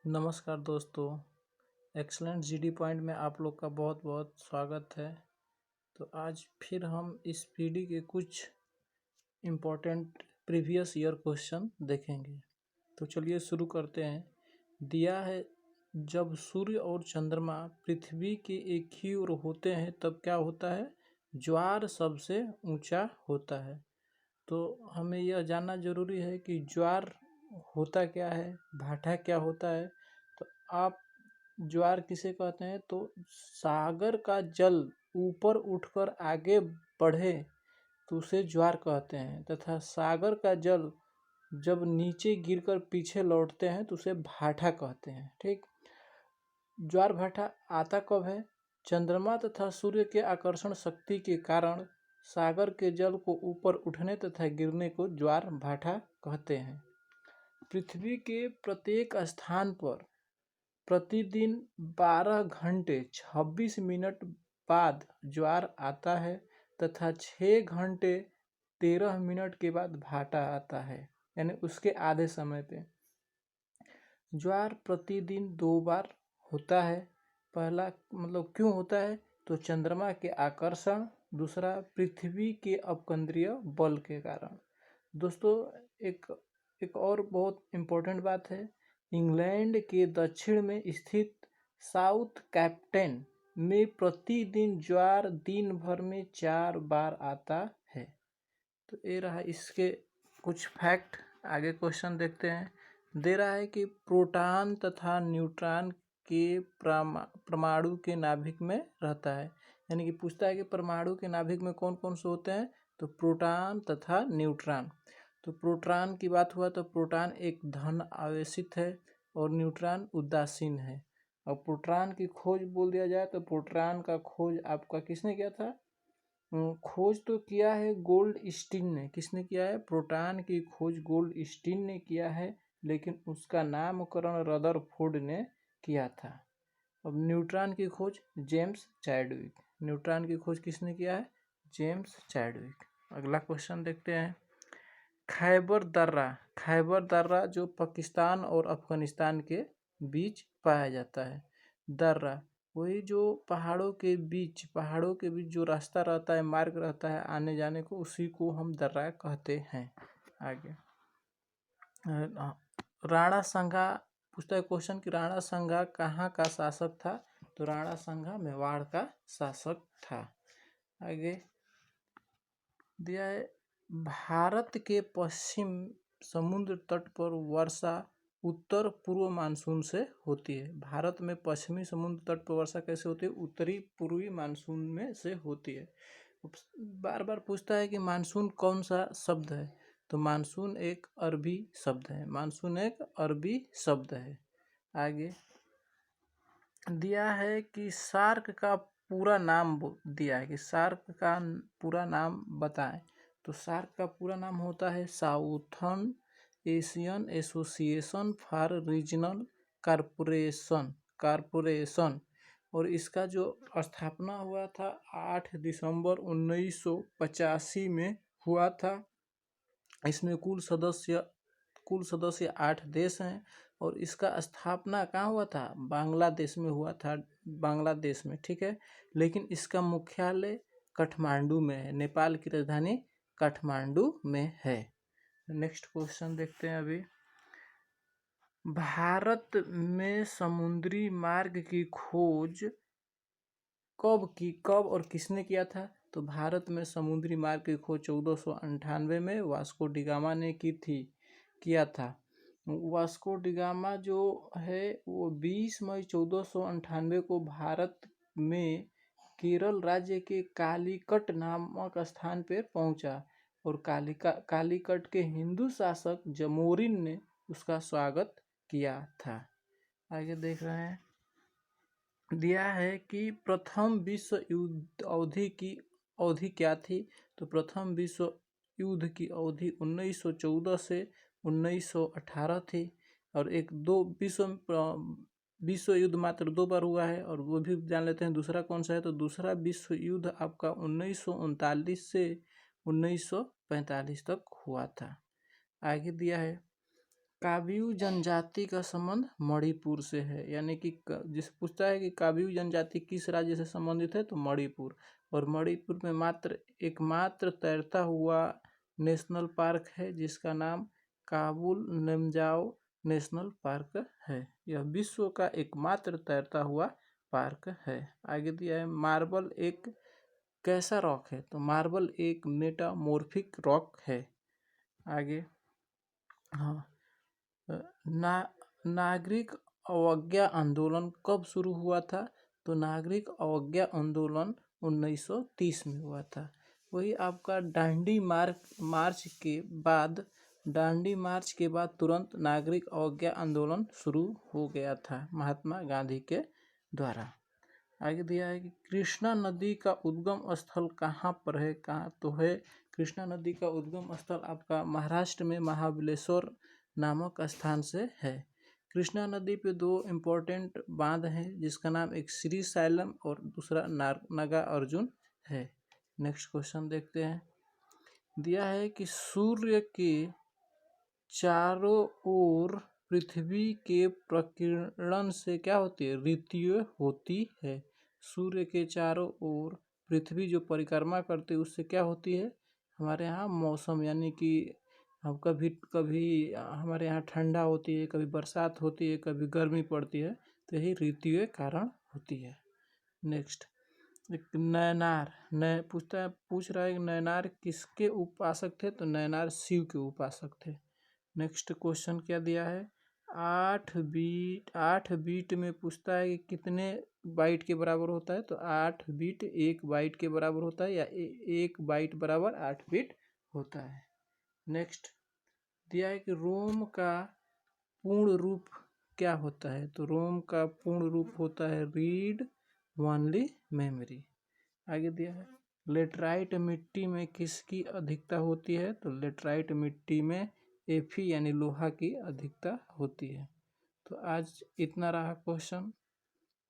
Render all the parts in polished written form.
नमस्कार दोस्तों। Excellent GD point में आप लोग का बहुत बहुत स्वागत है। तो आज फिर हम इस पीडी के कुछ इम्पोर्टेंट प्रीवियस ईयर क्वेश्चन देखेंगे। तो चलिए शुरू करते हैं। दिया है, जब सूर्य और चंद्रमा पृथ्वी के एक ही ओर होते हैं तब क्या होता है? ज्वार सबसे ऊंचा होता है। तो हमें यह जानना जरूरी है कि ज्वार होता क्या है, भाटा क्या होता है। तो आप ज्वार किसे कहते हैं? तो सागर का जल ऊपर उठकर आगे बढ़े तो उसे ज्वार कहते हैं, तथा सागर का जल जब नीचे गिरकर पीछे लौटते हैं तो उसे भाटा कहते हैं। ठीक। ज्वार भाटा आता कब है? चंद्रमा तथा सूर्य के आकर्षण शक्ति के कारण सागर के जल को ऊपर उठने तथा गिरने को ज्वार भाटा कहते हैं। पृथ्वी के प्रत्येक स्थान पर प्रतिदिन 12 घंटे 26 मिनट बाद ज्वार आता है तथा 6 घंटे 13 मिनट के बाद भाटा आता है, यानी उसके आधे समय पे। ज्वार प्रतिदिन 2 बार होता है। पहला मतलब क्यों होता है? तो चंद्रमा के आकर्षण, दूसरा पृथ्वी के अपकेंद्रीय बल के कारण। दोस्तों, एक और बहुत इम्पोर्टेंट बात है। इंग्लैंड के दक्षिण में स्थित साउथ कैप्टन में प्रतिदिन ज्वार दिन भर में 4 बार आता है। तो ये रहा इसके कुछ फैक्ट। आगे क्वेश्चन देखते हैं। दे रहा है कि प्रोटॉन तथा न्यूट्रॉन के परमाणु के नाभिक में रहता है, यानी कि पूछता है कि परमाणु के नाभिक में कौन कौन से होते हैं? तो प्रोटॉन तथा न्यूट्रॉन। तो प्रोटॉन की बात हुआ तो प्रोटॉन एक धन आवेशित है और न्यूट्रॉन उदासीन है। और प्रोटॉन की खोज बोल दिया जाए तो प्रोटॉन का खोज आपका किसने किया था? खोज तो किया है गोल्ड स्टीन ने। किसने किया है? प्रोटॉन की खोज गोल्ड स्टीन ने किया है, लेकिन उसका नामकरण रदरफोर्ड ने किया था। अब न्यूट्रॉन की खोज जेम्स चैडविक। न्यूट्रॉन की खोज किसने किया है? James Chadwick. अगला क्वेश्चन देखते हैं। खैबर दर्रा। खैबर दर्रा जो पाकिस्तान और अफगानिस्तान के बीच पाया जाता है। दर्रा वही जो पहाड़ों के बीच जो रास्ता रहता है, मार्ग रहता है आने जाने को, उसी को हम दर्रा कहते हैं। आगे राणा संगा पूछता है क्वेश्चन कि राणा संगा कहाँ का शासक था? तो राणा संगा मेवाड़ का शासक था। आगे दिया है, भारत के पश्चिम समुद्र तट पर वर्षा उत्तर पूर्व मानसून से होती है। भारत में पश्चिमी समुद्र तट पर वर्षा कैसे होती है? उत्तरी पूर्वी मानसून में से होती है। बार बार पूछता है कि मानसून कौन सा शब्द है? तो मानसून एक अरबी शब्द है। मानसून एक अरबी शब्द है। आगे दिया है कि सार्क का पूरा नाम दिया है कि सार्क का पूरा नाम बताएं। तो सार्क का पूरा नाम होता है southern Asian association for regional corporation. और इसका जो स्थापना हुआ था 8 दिसंबर 1985 में हुआ था। इसमें कुल सदस्य 8 देश हैं और इसका स्थापना कहाँ हुआ था? बांग्लादेश में हुआ था। बांग्लादेश में, ठीक है। लेकिन इसका मुख्यालय काठमांडू में है। नेपाल की राजधानी काठमांडू में है। नेक्स्ट क्वेश्चन देखते हैं। अभी भारत में समुद्री मार्ग की खोज कब और किसने किया था? तो भारत में समुद्री मार्ग की खोज 1498 में वास्को डिगामा ने किया था। वास्को डिगामा जो है वो 20 मई 1498 को भारत में केरल राज्य के कालीकट नामक स्थान पर पहुंचा और कालीकट के हिंदू शासक जमोरिन ने उसका स्वागत किया था। आगे देख रहे हैं। दिया है कि प्रथम विश्व युद्ध अवधि क्या थी? तो प्रथम विश्व युद्ध की अवधि 1914 से 1918 थी। और विश्व युद्ध मात्र 2 बार हुआ है और वो भी जान लेते हैं। दूसरा कौन सा है? तो दूसरा विश्व युद्ध आपका 1939 से 1945 तक हुआ था। आगे दिया है काबियू जनजाति का संबंध मणिपुर से है, यानी कि जिस पूछता है कि काबियू जनजाति किस राज्य से संबंधित है तो मणिपुर। और मणिपुर में एकमात्र तैरता हुआ नेशनल पार्क है जिसका नाम काबुल लमजाओ नेशनल पार्क है। यह विश्व का एकमात्र तैरता हुआ पार्क है। आगे दिया है मार्बल एक कैसा रॉक है, तो मार्बल एक मेटामॉर्फिक रॉक है। आगे हाँ, नागरिक अवज्ञा आंदोलन कब शुरू हुआ था, तो नागरिक अवज्ञा आंदोलन 1930 में हुआ था। वही आपका दांडी मार्च के बाद तुरंत नागरिक अवज्ञा आंदोलन शुरू हो गया था महात्मा गांधी के द्वारा। आगे दिया है कि कृष्णा नदी का उद्गम स्थल कहाँ पर है, कहाँ तो है कृष्णा नदी का उद्गम स्थल आपका महाराष्ट्र में महाबलेश्वर नामक स्थान से है। कृष्णा नदी पे दो इम्पोर्टेंट बांध हैं जिसका नाम एक श्री सैलम और दूसरा नागा अर्जुन है। नेक्स्ट क्वेश्चन देखते हैं। दिया है कि सूर्य के चारों ओर पृथ्वी के प्रकीर्णन से क्या होती है, ऋतुएं होती है। सूर्य के चारों ओर पृथ्वी जो परिक्रमा करती है उससे क्या होती है, हमारे यहाँ मौसम, यानी कि हम कभी हमारे यहाँ ठंडा होती है, कभी बरसात होती है, कभी गर्मी पड़ती है, तो यही ऋतुएं कारण होती है। नेक्स्ट एक नैनार पूछ रहा है कि नैनार किसके उपासक थे, तो नैनार शिव के उपासक थे। नेक्स्ट क्वेश्चन क्या दिया है, 8 बीट में पूछता है कि कितने बाइट के बराबर होता है, तो 8 बीट 1 बाइट के बराबर होता है, या 1 बाइट बराबर 8 बीट होता है। नेक्स्ट दिया है कि रोम का पूर्ण रूप क्या होता है, तो रोम का पूर्ण रूप होता है रीड ओनली मेमोरी। आगे दिया है लेटराइट मिट्टी में किसकी अधिकता होती है, तो लेटराइट मिट्टी में Fe यानी लोहा की अधिकता होती है। तो आज इतना रहा क्वेश्चन।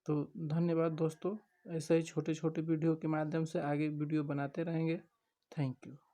तो धन्यवाद दोस्तों, ऐसे ही छोटे छोटे वीडियो के माध्यम से आगे वीडियो बनाते रहेंगे। Thank you.